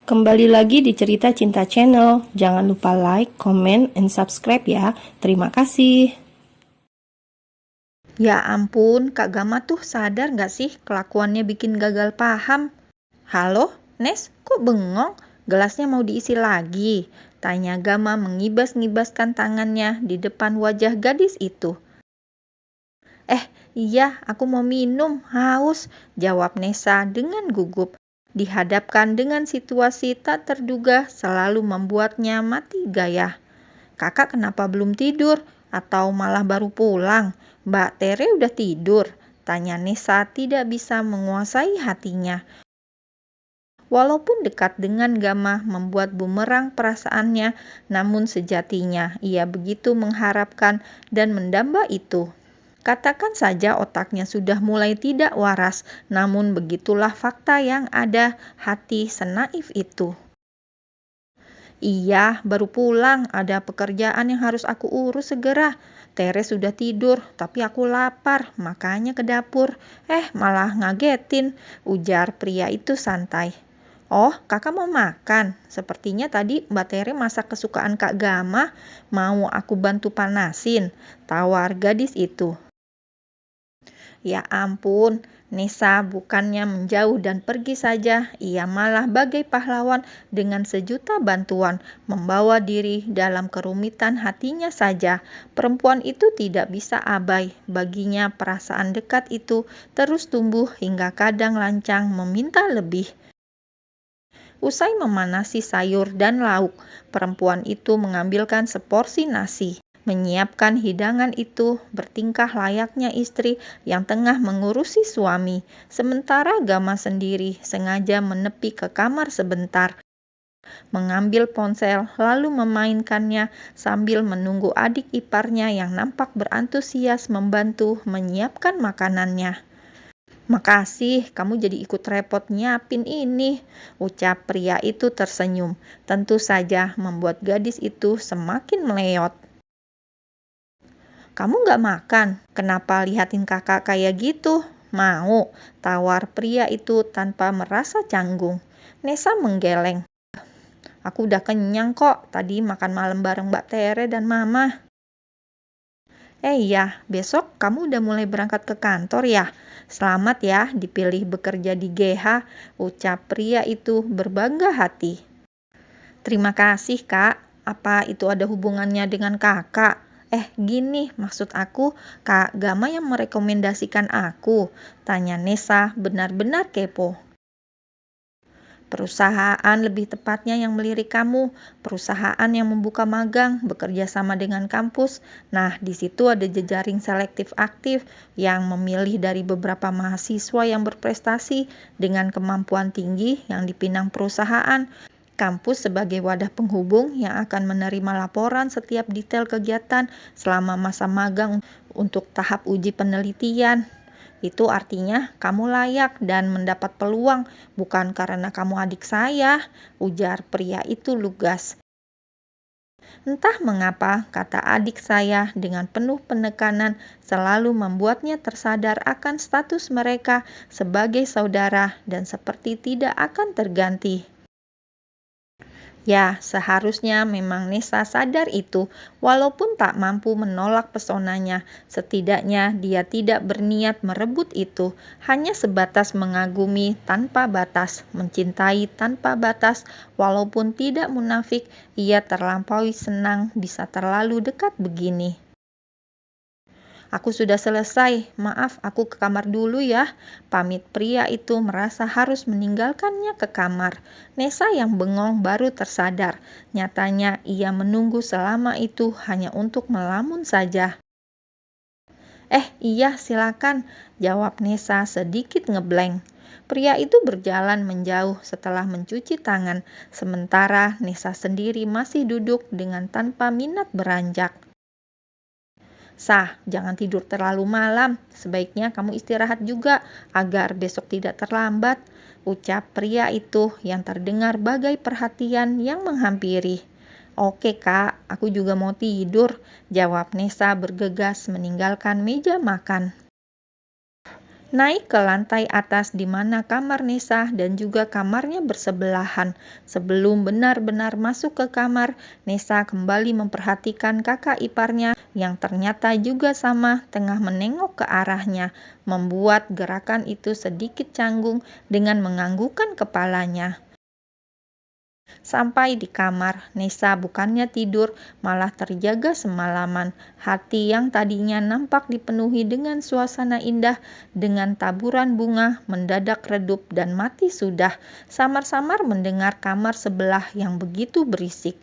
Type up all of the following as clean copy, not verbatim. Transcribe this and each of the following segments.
Kembali lagi di Cerita Cinta Channel. Jangan lupa like, comment, and subscribe ya. Terima kasih. Ya ampun, Kak Gama tuh sadar gak sih kelakuannya bikin gagal paham? Halo, Nes, kok bengong? Gelasnya mau diisi lagi? Tanya Gama mengibas-ngibaskan tangannya di depan wajah gadis itu. Iya, aku mau minum, haus, jawab Nesa dengan gugup. Dihadapkan dengan situasi tak terduga selalu membuatnya mati gaya. Kakak kenapa belum tidur? Atau malah baru pulang? Mbak Tere udah tidur? Tanya Nesa tidak bisa menguasai hatinya. Walaupun dekat dengan Gama membuat bumerang perasaannya, namun sejatinya ia begitu mengharapkan dan mendamba itu. Katakan saja otaknya sudah mulai tidak waras, namun begitulah fakta yang ada, hati senaif itu. Iya, baru pulang. Ada pekerjaan yang harus aku urus segera. Tere sudah tidur, tapi aku lapar, makanya ke dapur. Malah ngagetin, ujar pria itu santai. Oh, kakak mau makan? Sepertinya tadi Mbak Tere masak kesukaan Kak Gama. Mau aku bantu panasin? Tawar gadis itu. Ya ampun, Nesa bukannya menjauh dan pergi saja, ia malah bagai pahlawan dengan sejuta bantuan, membawa diri dalam kerumitan hatinya saja. Perempuan itu tidak bisa abai, baginya perasaan dekat itu terus tumbuh hingga kadang lancang meminta lebih. Usai memanasi sayur dan lauk, perempuan itu mengambilkan seporsi nasi. Menyiapkan hidangan itu bertingkah layaknya istri yang tengah mengurusi suami. Sementara Gama sendiri sengaja menepi ke kamar sebentar, mengambil ponsel lalu memainkannya sambil menunggu adik iparnya yang nampak berantusias membantu menyiapkan makanannya. Makasih, kamu jadi ikut repot nyiapin ini, ucap pria itu tersenyum. Tentu saja membuat gadis itu semakin meleot. Kamu gak makan? Kenapa lihatin kakak kayak gitu? Mau, tawar pria itu tanpa merasa canggung. Nesa menggeleng. Aku udah kenyang kok, tadi makan malam bareng Mbak Tere dan Mama. Iya, besok kamu udah mulai berangkat ke kantor ya? Selamat ya dipilih bekerja di GH, ucap pria itu berbangga hati. Terima kasih kak, apa itu ada hubungannya dengan kakak? Gini, maksud aku, Kak Gama yang merekomendasikan aku, tanya Nesa benar-benar kepo. Perusahaan lebih tepatnya yang melirik kamu, perusahaan yang membuka magang, bekerja sama dengan kampus. Nah, di situ ada jejaring selektif aktif yang memilih dari beberapa mahasiswa yang berprestasi dengan kemampuan tinggi yang dipinang perusahaan. Kampus sebagai wadah penghubung yang akan menerima laporan setiap detail kegiatan selama masa magang untuk tahap uji penelitian. Itu artinya kamu layak dan mendapat peluang, bukan karena kamu adik saya, ujar pria itu lugas. Entah mengapa, kata adik saya dengan penuh penekanan selalu membuatnya tersadar akan status mereka sebagai saudara dan seperti tidak akan terganti. Ya, seharusnya memang Nesa sadar itu, walaupun tak mampu menolak pesonanya. Setidaknya dia tidak berniat merebut itu, hanya sebatas mengagumi tanpa batas, mencintai tanpa batas, walaupun tidak munafik, ia terlampaui senang bisa terlalu dekat begini. Aku sudah selesai, maaf aku ke kamar dulu ya. Pamit pria itu merasa harus meninggalkannya ke kamar. Nesa yang bengong baru tersadar. Nyatanya ia menunggu selama itu hanya untuk melamun saja. Iya silakan, jawab Nesa sedikit ngeblank. Pria itu berjalan menjauh setelah mencuci tangan, sementara Nesa sendiri masih duduk dengan tanpa minat beranjak. Jangan tidur terlalu malam. Sebaiknya kamu istirahat juga agar besok tidak terlambat, ucap pria itu yang terdengar bagai perhatian yang menghampiri. Oke kak, aku juga mau tidur, jawab Nesa bergegas meninggalkan meja makan. Naik ke lantai atas di mana kamar Nesa dan juga kamarnya bersebelahan. Sebelum benar-benar masuk ke kamar, Nesa kembali memperhatikan kakak iparnya yang ternyata juga sama tengah menengok ke arahnya, membuat gerakan itu sedikit canggung dengan menganggukkan kepalanya. Sampai di kamar, Nesa bukannya tidur, malah terjaga semalaman. Hati yang tadinya nampak dipenuhi dengan suasana indah, dengan taburan bunga, mendadak redup dan mati sudah. Samar-samar mendengar kamar sebelah yang begitu berisik.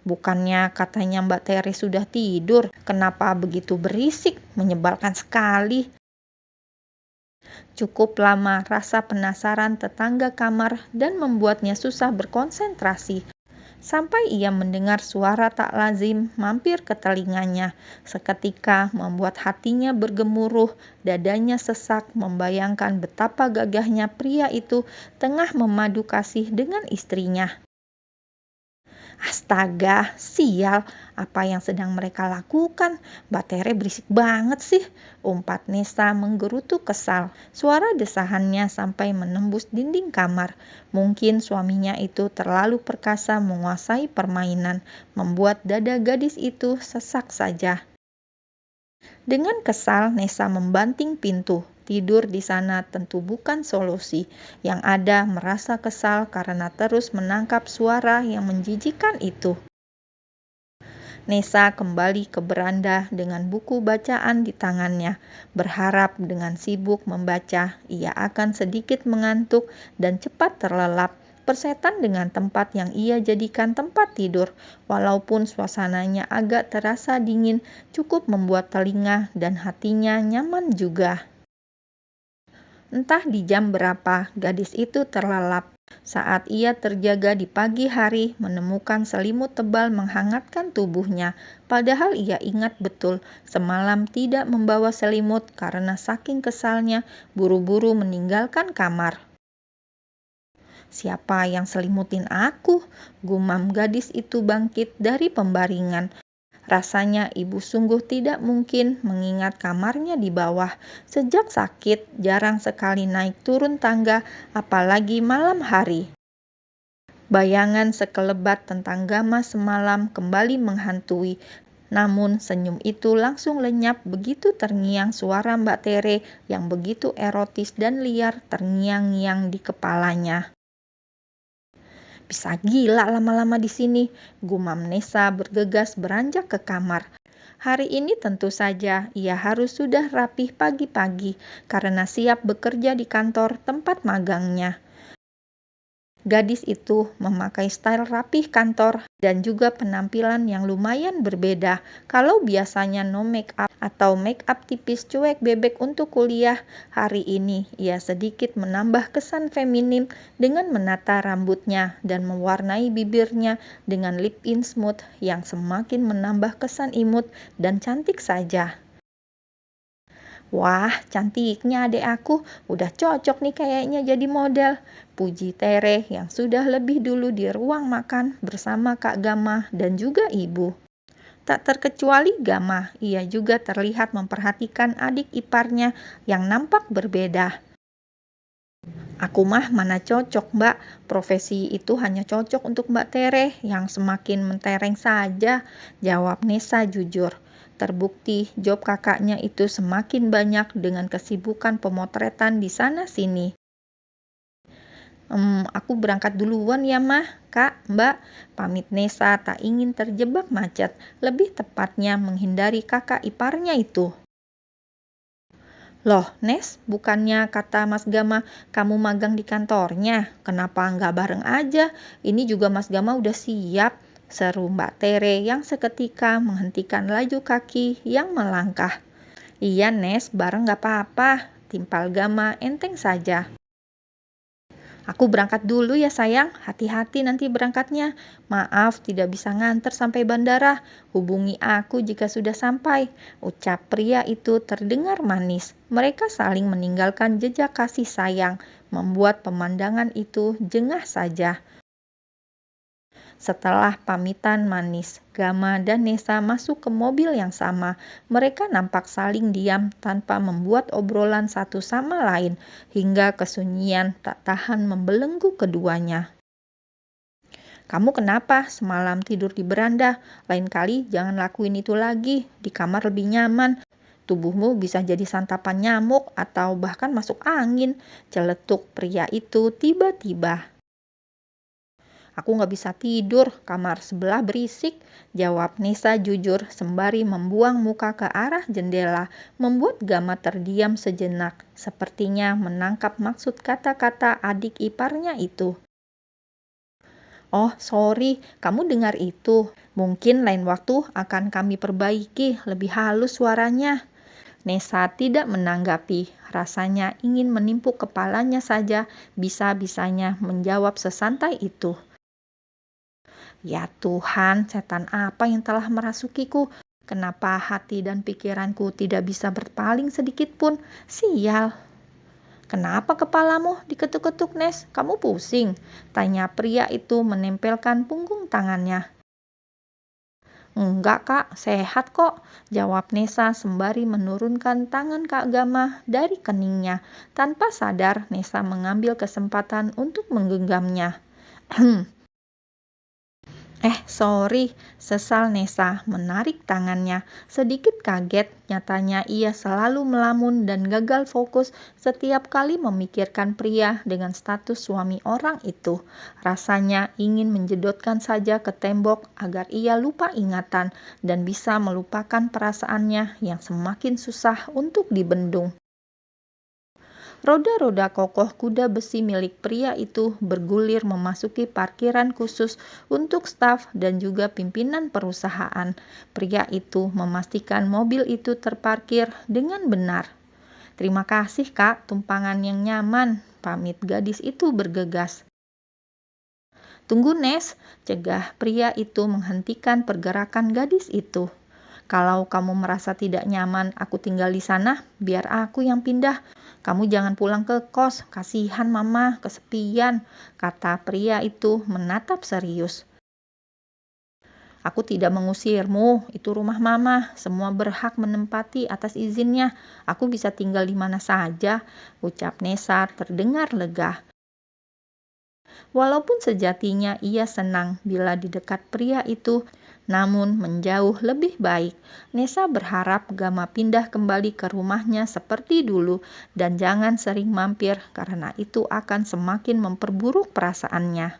Bukannya katanya Mbak Tere sudah tidur, kenapa begitu berisik? Menyebalkan sekali. Cukup lama rasa penasaran tetangga kamar dan membuatnya susah berkonsentrasi. Sampai ia mendengar suara tak lazim mampir ke telinganya. Seketika membuat hatinya bergemuruh, dadanya sesak membayangkan betapa gagahnya pria itu tengah memadu kasih dengan istrinya. Astaga, sial, apa yang sedang mereka lakukan? Mbak Tere berisik banget sih, umpat Nesa menggerutu kesal. Suara desahannya sampai menembus dinding kamar. Mungkin suaminya itu terlalu perkasa menguasai permainan, membuat dada gadis itu sesak saja. Dengan kesal, Nesa membanting pintu. Tidur di sana tentu bukan solusi. Yang ada merasa kesal karena terus menangkap suara yang menjijikkan itu. Nesa kembali ke beranda dengan buku bacaan di tangannya, berharap dengan sibuk membaca ia akan sedikit mengantuk dan cepat terlelap. Persetan dengan tempat yang ia jadikan tempat tidur, walaupun suasananya agak terasa dingin, cukup membuat telinga dan hatinya nyaman juga. Entah di jam berapa gadis itu terlelap. Saat ia terjaga di pagi hari menemukan selimut tebal menghangatkan tubuhnya. Padahal ia ingat betul semalam tidak membawa selimut karena saking kesalnya buru-buru meninggalkan kamar. Siapa yang selimutin aku? Gumam gadis itu bangkit dari pembaringan. Rasanya ibu sungguh tidak mungkin mengingat kamarnya di bawah. Sejak sakit, jarang sekali naik turun tangga, apalagi malam hari. Bayangan sekelebat tentang Gama semalam kembali menghantui. Namun senyum itu langsung lenyap begitu terngiang suara Mbak Tere yang begitu erotis dan liar terngiang-ngiang di kepalanya. Bisa gila lama-lama di sini, gumam Nesa bergegas beranjak ke kamar. Hari ini tentu saja ia harus sudah rapih pagi-pagi karena siap bekerja di kantor tempat magangnya. Gadis itu memakai style rapih kantor dan juga penampilan yang lumayan berbeda. Kalau biasanya no make up atau make up tipis cuek bebek untuk kuliah, hari ini ia sedikit menambah kesan feminim dengan menata rambutnya dan mewarnai bibirnya dengan lip in smooth yang semakin menambah kesan imut dan cantik saja. Wah, cantiknya adek aku, udah cocok nih kayaknya jadi model. Puji Tere yang sudah lebih dulu di ruang makan bersama Kak Gama dan juga ibu. Tak terkecuali Gama, ia juga terlihat memperhatikan adik iparnya yang nampak berbeda. Aku mah mana cocok mbak, profesi itu hanya cocok untuk Mbak Tere yang semakin mentereng saja, jawab Nesa jujur. Terbukti job kakaknya itu semakin banyak dengan kesibukan pemotretan di sana-sini. Aku berangkat duluan ya mah, kak, mbak, pamit Nesa tak ingin terjebak macet, lebih tepatnya menghindari kakak iparnya itu. Loh, Nes, bukannya kata Mas Gama kamu magang di kantornya? Kenapa nggak bareng aja? Ini juga Mas Gama udah siap, seru Mbak Tere yang seketika menghentikan laju kaki yang melangkah. Iya Nes, bareng nggak apa-apa, timpal Gama enteng saja. Aku berangkat dulu ya sayang, hati-hati nanti berangkatnya. Maaf tidak bisa nganter sampai bandara, hubungi aku jika sudah sampai. Ucap pria itu terdengar manis. Mereka saling meninggalkan jejak kasih sayang, membuat pemandangan itu jengah saja. Setelah pamitan manis, Gama dan Nesa masuk ke mobil yang sama. Mereka nampak saling diam tanpa membuat obrolan satu sama lain, hingga kesunyian tak tahan membelenggu keduanya. "Kamu kenapa semalam tidur di beranda? Lain kali jangan lakuin itu lagi, di kamar lebih nyaman. Tubuhmu bisa jadi santapan nyamuk atau bahkan masuk angin," celetuk pria itu tiba-tiba. "Aku nggak bisa tidur, kamar sebelah berisik," jawab Nesa jujur sembari membuang muka ke arah jendela, membuat Gama terdiam sejenak, sepertinya menangkap maksud kata-kata adik iparnya itu. "Oh, sorry, kamu dengar itu. Mungkin lain waktu akan kami perbaiki, lebih halus suaranya." Nesa tidak menanggapi, rasanya ingin menimpuk kepalanya saja, bisa-bisanya menjawab sesantai itu. "Ya Tuhan, setan apa yang telah merasukiku? Kenapa hati dan pikiranku tidak bisa berpaling sedikit pun? Sial!" "Kenapa kepalamu diketuk-ketuk, Nes? Kamu pusing?" tanya pria itu menempelkan punggung tangannya. "Enggak, Kak, sehat kok," jawab Nesa sembari menurunkan tangan Kak Gama dari keningnya. Tanpa sadar, Nesa mengambil kesempatan untuk menggenggamnya. Sorry," sesal Nesa menarik tangannya. Sedikit kaget, nyatanya ia selalu melamun dan gagal fokus setiap kali memikirkan pria dengan status suami orang itu. Rasanya ingin menjedotkan saja ke tembok agar ia lupa ingatan dan bisa melupakan perasaannya yang semakin susah untuk dibendung. Roda-roda kokoh kuda besi milik pria itu bergulir memasuki parkiran khusus untuk staf dan juga pimpinan perusahaan. Pria itu memastikan mobil itu terparkir dengan benar. "Terima kasih, Kak, tumpangan yang nyaman," pamit gadis itu bergegas. "Tunggu, Nes," cegah pria itu menghentikan pergerakan gadis itu. "Kalau kamu merasa tidak nyaman aku tinggal di sana, biar aku yang pindah. Kamu jangan pulang ke kos, kasihan mama, kesepian," kata pria itu menatap serius. "Aku tidak mengusirmu, itu rumah mama, semua berhak menempati atas izinnya. Aku bisa tinggal di mana saja," ucap Nesa terdengar lega. Walaupun sejatinya ia senang bila di dekat pria itu, namun menjauh lebih baik. Nesa berharap Gama pindah kembali ke rumahnya seperti dulu dan jangan sering mampir karena itu akan semakin memperburuk perasaannya.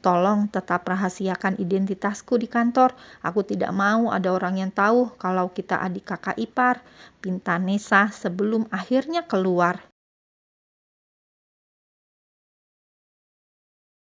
"Tolong tetap rahasiakan identitasku di kantor. Aku tidak mau ada orang yang tahu kalau kita adik kakak ipar," pinta Nesa sebelum akhirnya keluar.